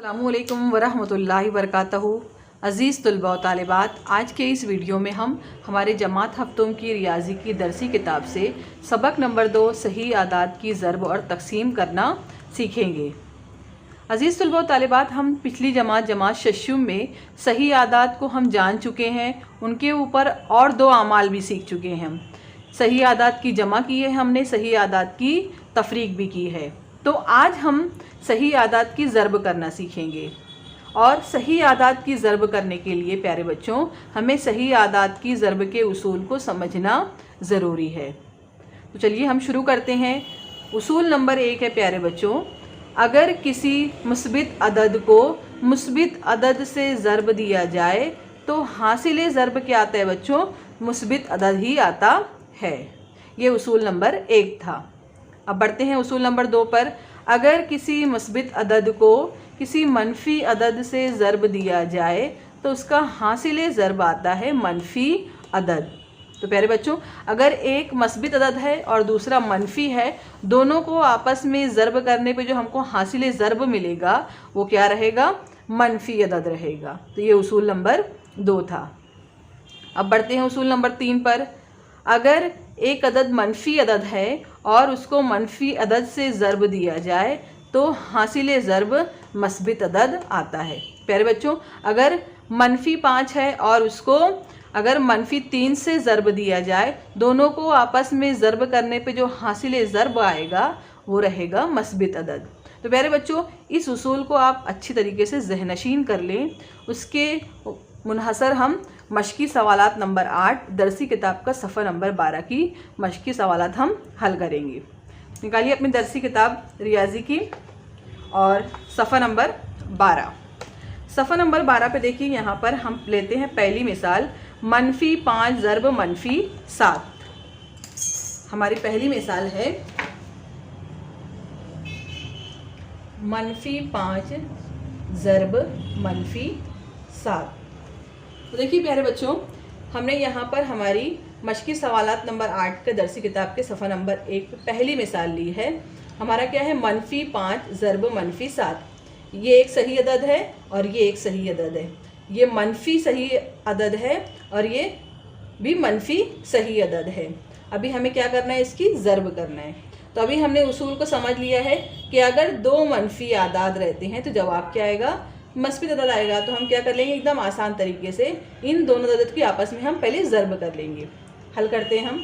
अस्सलामुअलैकुम वरहमतुल्लाहि वबरकातुहू। अज़ीज़ तलबा व तालिबात, आज के इस वीडियो में हम हमारे जमात हफ्तों की रियाजी की दरसी किताब से सबक नंबर 2 सही आदात की ज़रब और तकसीम करना सीखेंगे। अज़ीज़ तलबा व तालिबात, हम पिछली जमात शशुम में सही आदात को हम जान चुके हैं, उनके ऊपर और 2 आमाल भी सीख चुके हैं। सही आदात की जमा की है हमने, सही आदात की तफरीक भी की है। तो आज हम सही आदात की ज़रब करना सीखेंगे। और सही आदात की ज़रब करने के लिए प्यारे बच्चों, हमें सही आदात की ज़रब के उसूल को समझना ज़रूरी है। तो चलिए हम शुरू करते हैं। उसूल नंबर 1 है प्यारे बच्चों, अगर किसी मुस्बित अदद को मुस्बित अदद से ज़रब दिया जाए तो हासिल ज़रब क्या आता है बच्चों? मुस्बित अदद ही आता है। ये उसूल नंबर 1 था। अब बढ़ते हैं उसूल नंबर 2 पर। अगर किसी मुस्बित अदद को किसी मनफी अदद से ज़रब दिया जाए तो उसका हासिल ज़रब आता है मनफी अदद। तो प्यारे बच्चों, अगर एक मुस्बित अदद है और दूसरा मनफी है, दोनों को आपस में ज़रब करने पे जो हमको हासिल ज़रब मिलेगा वो क्या रहेगा? मनफी अदद रहेगा। तो ये उसूल नंबर 2 था। अब बढ़ते हैं उसूल नंबर 3 पर। अगर एक अदद मनफी अदद है और उसको मनफी अदद से ज़रब दिया जाए तो हासिल ज़रब मस्बित अदद आता है। प्यारे बच्चों, अगर मनफी 5 है और उसको अगर मनफी 3 से ज़रब दिया जाए, दोनों को आपस में ज़रब करने पे जो हासिल ज़रब आएगा वो रहेगा मस्बित अदद। तो प्यारे बच्चों, इस उसूल को आप अच्छी तरीके से ज़हनशीन कर लें। उसके मुनहसर हम मशकी सवालात नंबर 8 दरसी किताब का सफ़ा नंबर 12 की मशकी सवालात हम हल करेंगे। निकालिए अपनी दरसी किताब रियाजी की और सफ़ा नंबर 12। सफ़ा नंबर 12 पे देखिए, यहाँ पर हम लेते हैं पहली मिसाल, मनफी 5 ज़रब मनफी 7। हमारी पहली मिसाल है मनफी 5 ज़रब मनफी 7। तो देखिए प्यारे बच्चों, हमने यहाँ पर हमारी मशकी सवालात नंबर 8 के दरसी किताब के सफ़ा नंबर 1 पहली मिसाल ली है। हमारा क्या है? मनफी 5 ज़रब मनफी 7। ये एक सही अदद है और ये एक सही अदद है। ये मनफी सही अदद है और ये भी मनफी सही अदद है। अभी हमें क्या करना है? इसकी ज़रब करना है। तो अभी हमने उसूल को समझ लिया है कि अगर 2 मनफी आदाद रहते हैं तो जवाब क्या आएगा? मस्बित अदद आएगा। तो हम क्या कर लेंगे? एकदम आसान तरीके से इन दोनों अदद की आपस में हम पहले ज़रब कर लेंगे। हल करते हैं हम।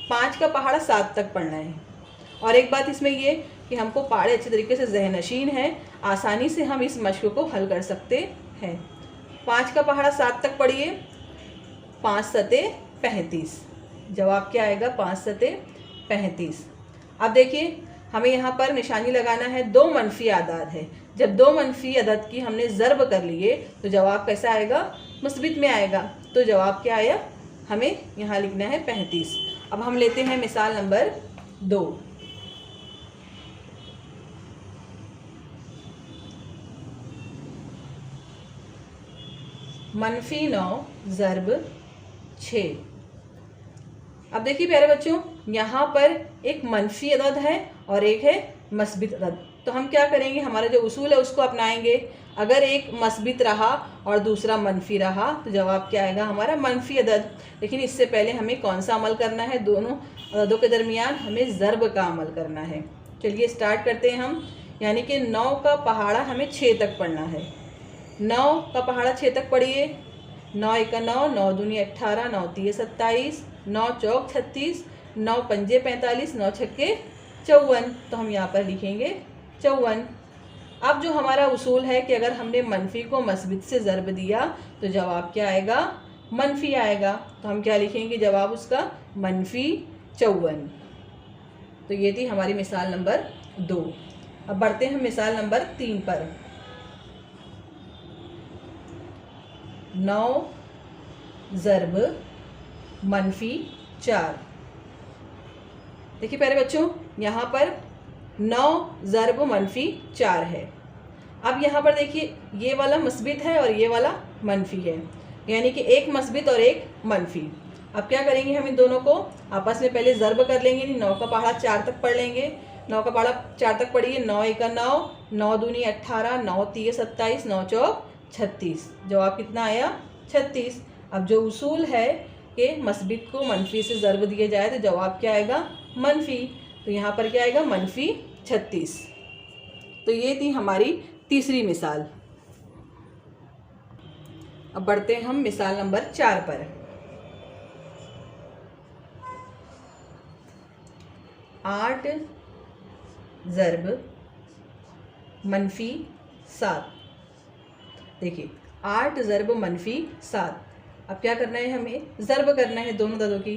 5 का पहाड़ा 7 तक पढ़ना है। और एक बात इसमें ये कि हमको पहाड़े अच्छे तरीके से ज़हनशीन है, आसानी से हम इस मशक़ को हल कर सकते हैं। 5 का पहाड़ा 7 तक पढ़िए। 5 सते 35। जवाब क्या आएगा? 5 सते 35। अब देखिए, हमें यहाँ पर निशानी लगाना है, 2 मनफी आदाद है। जब 2 मनफी अदद की हमने ज़रब कर लिए तो जवाब कैसा आएगा? मुस्बित में आएगा। तो जवाब क्या आया? हमें यहाँ लिखना है 35। अब हम लेते हैं मिसाल नंबर 2। मनफी 9 ज़रब 6। अब देखिए प्यारे बच्चों, यहाँ पर एक मनफी अदद है और एक है मस्बित अदद। तो हम क्या करेंगे? हमारा जो उसूल है उसको अपनाएंगे। अगर एक मस्बित रहा और दूसरा मनफी रहा तो जवाब क्या आएगा? हमारा मनफी अदद। लेकिन इससे पहले हमें कौन सा अमल करना है? दोनों अददों के दरमियान हमें ज़रब का अमल करना है। चलिए स्टार्ट करते हैं हम। यानी कि 9 का पहाड़ा हमें 6 तक पढ़ना है। 9 का पहाड़ा 6 तक पढ़िए। 9 एका 9, 9 दूनी 18, 9 तीय 27, 9 चौक 36, 9 पंजे 45, 9 छक्के 54। तो हम यहाँ पर लिखेंगे 54। अब जो हमारा उसूल है कि अगर हमने मनफी को मस्बित से ज़रब दिया तो जवाब क्या आएगा? मनफी आएगा। तो हम क्या लिखेंगे? जवाब उसका मनफी 54। तो ये थी हमारी मिसाल नंबर 2। अब बढ़ते हैं मिसाल नंबर 3 पर। 9 ज़रब मनफी 4। देखिए प्यारे बच्चों, यहाँ पर 9 ज़रब मनफी 4 है। अब यहाँ पर देखिए, ये वाला मस्बित है और ये वाला मनफी है, यानी कि एक मस्बित और एक मनफी। अब क्या करेंगे? हम इन दोनों को आपस में पहले ज़रब कर लेंगे। 9 का पहाड़ा 4 तक पढ़ लेंगे। 9 का पहाड़ा 4 तक पढ़िए। 9 एका 9, 9 दूनी 18, 9 तीय 27, 9 चौक 36। जवाब कितना आया? 36। अब जो उसूल है कि मस्बित को मनफी से ज़र्ब दिया जाए तो जवाब क्या आएगा? मनफी। तो यहाँ पर क्या आएगा? मनफी 36। तो ये थी हमारी तीसरी मिसाल। अब बढ़ते हैं हम मिसाल नंबर 4 पर। 8 ज़र्ब मनफी 7। देखिए 8 ज़र्ब मनफी 7। अब क्या करना है? हमें ज़र्ब करना है दोनों ददों की।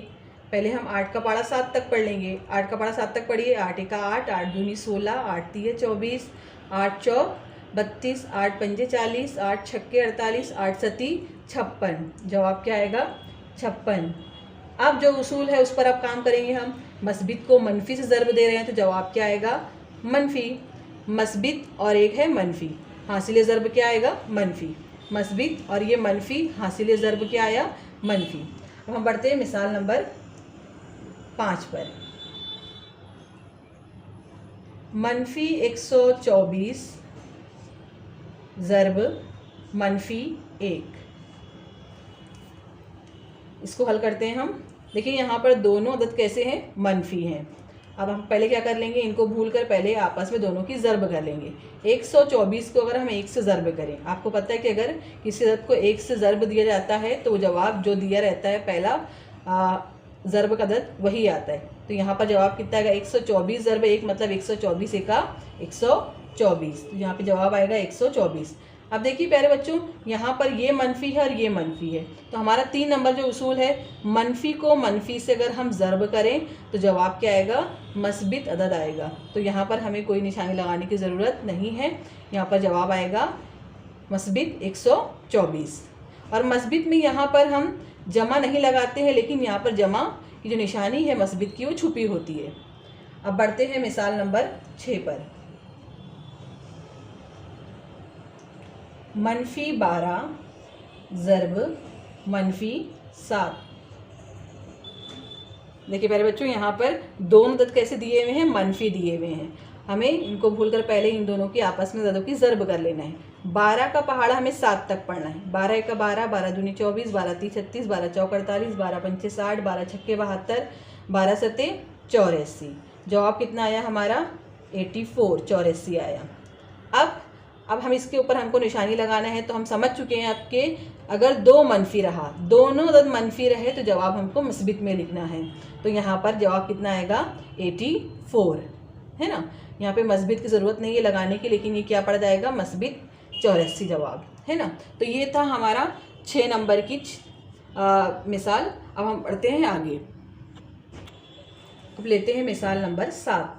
पहले हम 8 का पहाड़ा 7 तक पढ़ लेंगे। 8 का पहाड़ा 7 तक पढ़िए। 8 एका 8, 8 दूनी 16, 8 तीय 24, 8 चौक 32, 8 पंजे 40, 8 छक्के 48, 8 सती 56। जवाब क्या आएगा? 56। अब जो उसूल है उस पर अब काम करेंगे हम। मस्बित को मनफी से ज़र्ब दे रहे हैं तो जवाब क्या आएगा? मनफी। मस्बित और एक है मनफी, हासिल ज़र्ब क्या आएगा? मनफी। मस्बित और ये मनफी, हासिल ज़र्ब क्या आया? मनफी। अब हम बढ़ते हैं मिसाल नंबर 5 पर। मनफी 124 ज़र्ब मनफी 1। इसको हल करते हैं हम। देखिए यहाँ पर दोनों अदद कैसे हैं? मनफी हैं। अब हम पहले क्या कर लेंगे? इनको भूलकर पहले आपस में दोनों की ज़र्ब कर लेंगे। 124 को अगर हम 1 से ज़र्ब करें, आपको पता है कि अगर किसी अदद को 1 से ज़र्ब दिया जाता है तो जवाब जो दिया रहता है पहला ज़र्ब का अदद वही आता है। तो यहाँ पर जवाब कितना आएगा? 124 ज़र्ब 1 मतलब 124 एका 124। तो यहाँ पे जवाब आएगा 124। अब देखिए प्यारे बच्चों, यहाँ पर ये मनफी है और ये मनफी है। तो हमारा 3 नंबर जो उसूल है, मनफी को मनफी से अगर हम ज़र्ब करें तो जवाब क्या आएगा? मस्बित अदद आएगा। तो यहाँ पर हमें कोई निशानी लगाने की ज़रूरत नहीं है। यहाँ पर जवाब आएगा मस्बित 124। और मस्बित में यहाँ पर हम जमा नहीं लगाते हैं, लेकिन यहाँ पर जमा की जो निशानी है मस्बित की वो छुपी होती है। अब बढ़ते हैं मिसाल नंबर 6 पर। मनफी 12 ज़र्ब मनफी 7। देखिए प्यारे बच्चों, यहाँ पर दोनों अदद कैसे दिए हुए हैं? मनफी दिए हुए हैं। हमें इनको भूलकर पहले इन दोनों की आपस में अददों की ज़र्ब कर लेना है। 12 का पहाड़ा हमें 7 तक पढ़ना है। 12 एका 12, 12 दूनी 24, 12 तीय 36, 12 चौक 48, 12 पंचे 60, 12 छक्के 72, 12 सते 84। जवाब कितना आया हमारा? 84, 84 आया। अब हम इसके ऊपर हमको निशानी लगाना है। तो हम समझ चुके हैं आपके, अगर दो मनफी रहा, दोनों अदद मनफी रहे तो जवाब हमको मस्बित में लिखना है। तो यहाँ पर जवाब कितना आएगा? 84 है ना। यहाँ पे मस्बित की ज़रूरत नहीं है लगाने की, लेकिन ये क्या पड़ जाएगा? मस्बित 84 जवाब है ना। तो ये था हमारा 6 नंबर की मिसाल। अब हम पढ़ते हैं आगे। अब लेते हैं मिसाल नंबर 7।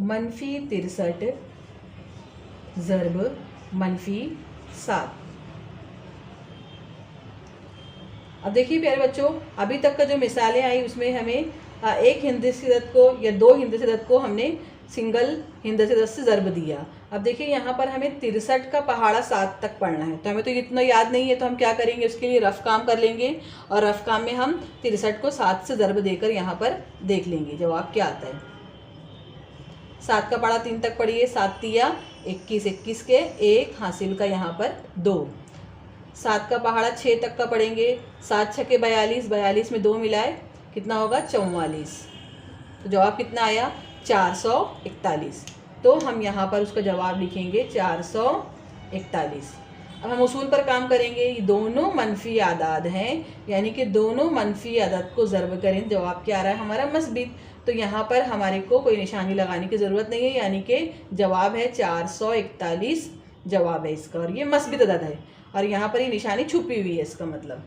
मनफी 63 ज़र्ब मनफी 7। अब देखिए प्यारे बच्चों, अभी तक का जो मिसालें आई उसमें हमें एक हिंदसी अदद को या 2 हिंदसी अदद को हमने सिंगल हिंदसी अदद से ज़र्ब दिया। अब देखिए यहाँ पर हमें 63 का पहाड़ा 7 तक पढ़ना है। तो हमें तो इतना याद नहीं है, तो हम क्या करेंगे? उसके लिए रफ़ काम कर लेंगे और रफ़ काम में हम 63 को 7 से ज़र्ब देकर यहाँ पर देख लेंगे जवाब क्या आता है। 7 का पहाड़ा 3 तक पढ़िए। 7 तिया 21, 21 के 1 हासिल का यहाँ पर 2। 7 का पहाड़ा 6 तक का पढ़ेंगे। 7 छक्के 42, 42 में 2 मिलाए कितना होगा? 44। तो जवाब कितना आया? 441। तो हम यहाँ पर उसका जवाब लिखेंगे 441। अब हम उसूल पर काम करेंगे। ये दोनों मनफी आदाद हैं, यानी कि दोनों मनफी आदद को ज़र्ब करें। जवाब क्या आ रहा है हमारा? मस्बित। तो यहाँ पर हमारे को कोई निशानी लगाने की ज़रूरत नहीं है, यानी कि जवाब है 441 जवाब है इसका, और ये मस्बित अदद है और यहाँ पर ये निशानी छुपी हुई है इसका मतलब।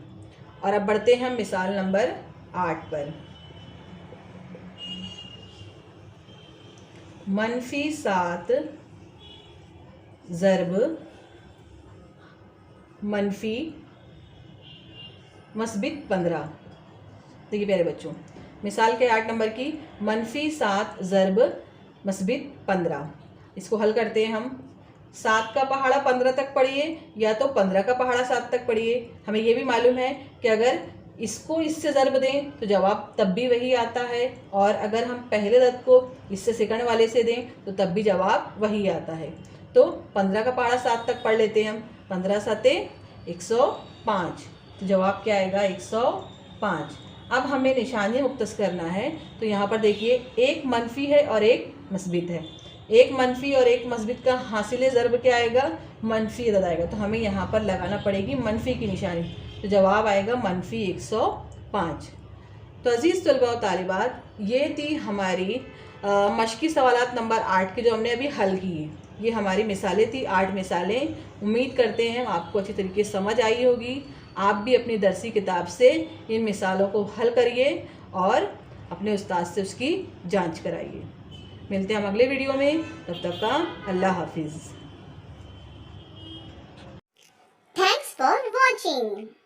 और अब बढ़ते हैं हम मिसाल नंबर 8 पर। मनफी 7 ज़र्ब मनफी मस्बित 15। देखिए प्यारे बच्चों, मिसाल के 8 नंबर की मनफी 7 ज़र्ब मस्बित 15। इसको हल करते हैं हम। 7 का पहाड़ा 15 तक पढ़िए या तो 15 का पहाड़ा 7 तक पढ़िए। हमें ये भी मालूम है कि अगर इसको इससे ज़र्ब दें तो जवाब तब भी वही आता है, और अगर हम पहले अदद को इससे सेकंड वाले से दें तो तब भी जवाब वही आता है। तो 15 का पहाड़ा 7 तक पढ़ लेते हैं हम। 15 सते 105, तो जवाब क्या आएगा 105। अब हमें निशानी मुख्तस करना है, तो यहाँ पर देखिए एक मनफी है और एक मस्बित है। एक मनफी और एक मस्बित का हासिल ज़र्ब क्या आएगा, मनफी अदद आएगा, तो हमें यहाँ पर लगाना पड़ेगी मनफी की निशानी, तो जवाब आएगा मनफी 105। तो अज़ीज़ तलबा व तालिबात, ये थी हमारी मश्की सवालात नंबर 8 के जो हमने अभी हल की है। ये हमारी मिसालें थी, 8 मिसालें। उम्मीद करते हैं आपको अच्छी तरीके से समझ आई होगी। आप भी अपनी दरसी किताब से इन मिसालों को हल करिए और अपने उस्ताद से उसकी जांच कराइए। मिलते हैं हम अगले वीडियो में, तब तक का अल्लाह हाफिज़। Thanks for watching.